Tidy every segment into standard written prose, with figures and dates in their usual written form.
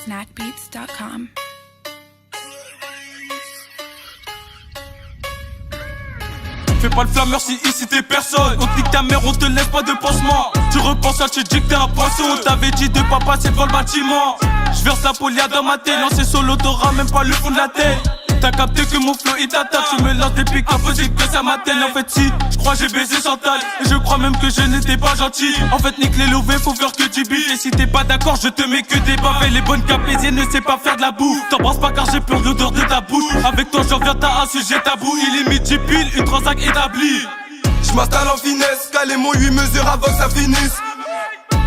snackbeats.com. Fais pas le flammeur si ici t'es personne. On te nique ta mère, on te laisse pas de pansement. Tu repenses à te dire que t'es un poisson. On t'avait dit de pas passer devant le bâtiment. J'verse la polia dans ma tête. Lancé solo, t'auras même pas le fond de la tête. T'as capté que mon flow il t'attaque. Tu me lances des pics impossibles que ça m'atteigne. En fait si, j'crois j'ai baisé Chantal. Et je crois même que je n'étais pas gentil. En fait nique les lovés, faut faire que du beat. Et si t'es pas d'accord, je te mets que des bains. Les bonnes capésiennes ne sait pas faire de la boue. T'embrasses pas car j'ai peur de l'odeur de ta bouche. Avec toi j'en viens t'as un sujet tabou. Il est midi pile, une transac établie. J'm'installe en finesse, calé mon 8 mesures avant que ça finisse.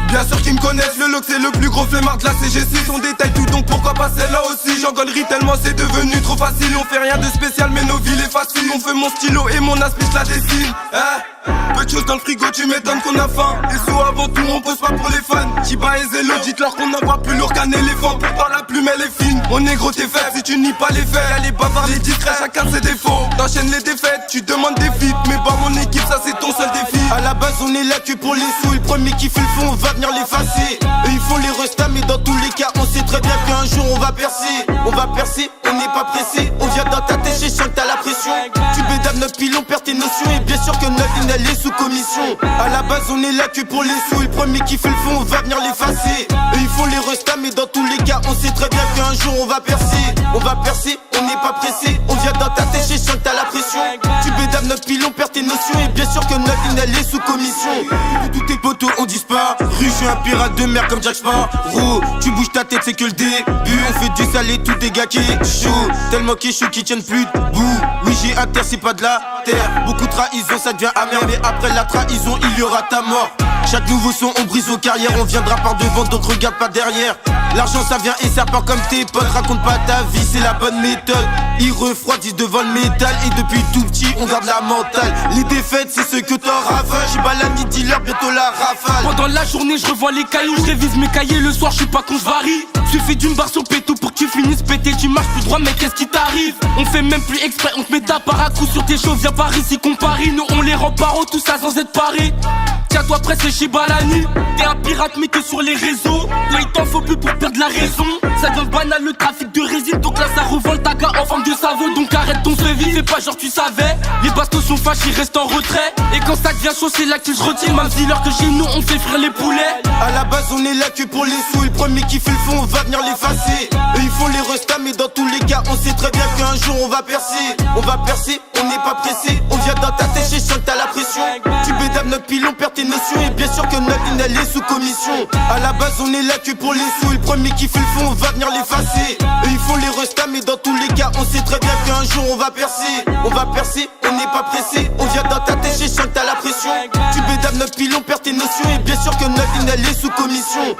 Bien sûr qu'ils me connaissent, le look c'est le plus gros flemmard de la CG6. On détaille tout donc pourquoi pas celle-là aussi. J'engolerie tellement c'est devenu trop facile. On fait rien de spécial mais nos villes est facile. On fait mon stylo et mon aspect je la dessine. Peu de choses dans le frigo, tu m'étonnes qu'on a faim. Les sous avant tout, on pose pas pour les fans. Chiba et Zelo, dites-leur qu'on envoie plus lourd qu'un éléphant. Pourtant la plume elle est fine. Mon négro t'es faible si tu nies pas les faits. Y'a les bavards, les discrets, chacun ses défauts. T'enchaînes les défaites, tu demandes des feats. Mais bah mon équipe, ça c'est ton seul défi. À la base on est là que pour les sous. Le premier qui fait le fond, on va venir l'effacer. Eux ils font les restats mais dans tous les cas on sait très bien qu'un jour on va percer. On va percer, on n'est pas pressé. On vient dans ta tête, je sens que t'as la pression. Tu bédames notre pile, on perd tes notions. Et bien sûr que notre ligne elle est sous commission. À la base on est là que pour les sous. Le premier qui fait le fond, on va venir l'effacer. Eux ils font les restats mais dans tous les cas on sait très bien qu'un jour on va percer. On va percer, on n'est pas pressé. On vient dans ta tête, je sens que t'as la pression. Tu bédames notre pile, on perd tes notions. Et bien sûr que notre ligne elle est sous commission. Tous tes potos on disparaît. Rue, je suis un pirate de mer comme Jack Sparrow. Tu bouges ta tête, c'est que le début. On fait du salé, tout des gars qui est chaud. Tellement qui est chaud qui tiennent plus debout. Oui, j'ai un terre, c'est pas de la terre. Beaucoup de trahison, ça devient amer. Mais après la trahison, il y aura ta mort. Chaque nouveau son, on brise aux carrières. On viendra par devant, donc regarde pas derrière. L'argent, ça vient et ça part comme tes potes. Raconte pas ta vie, c'est la bonne méthode. Ils refroidissent devant le métal. Et depuis tout petit, on garde la mentale. Les défaites, c'est ce que t'en rafales. J'suis balani dealer, bientôt la rafale. Pendant la journée, je revois les cailloux. Je révise mes cahiers le soir, je suis pas con, je varie. Suffit d'une barre sur péto pour que tu finisses pété. Tu marches plus droit, mais qu'est-ce qui t'arrive? On fait même plus exprès, on te met ta paracou sur tes cheveux. Viens par ici qu'on parie. Nous on les rend paro, tout ça sans être paré. Tiens-toi près, c'est Shibalani. T'es un pirate, mais que sur les réseaux. Toi, il t'en faut plus pour perdre la raison. Ça devient banal le trafic de résine. Donc là, ça revole ta gars en forme de savon. Donc arrête ton sevi, c'est pas genre tu savais. Les bastos sont fâchés, ils restent en retrait. Et quand ça devient chaud, c'est là qu'ils se retirent. Même si l'heure que chez nous, on fait frire les poulets. À la base, on est là que pour les sous. Le premier qui fait le fond, on va venir l'effacer. Eux, ils font les restats, mais dans tous les cas, on sait très bien qu'un jour, on va percer. On va percer, on n'est pas pressé. On vient dans ta tête, je sens que t'as la pression. Tu bédames notre pile, on perd tes notions. Et bien sûr que notre ligne, elle est sous commission. À la base, on est là que pour les sous. Le premier qui fait le fond, on va venir l'effacer. Eux, ils font les restats, mais dans tous les cas, on sait très bien qu'un jour, on va percer. On va percer, on n'est pas pressé. On vient dans ta tête, je sens que t'as la pression. Tu bédames notre pile, on perd tes notions. Et bien sûr que notre ligne, elle est sous commission.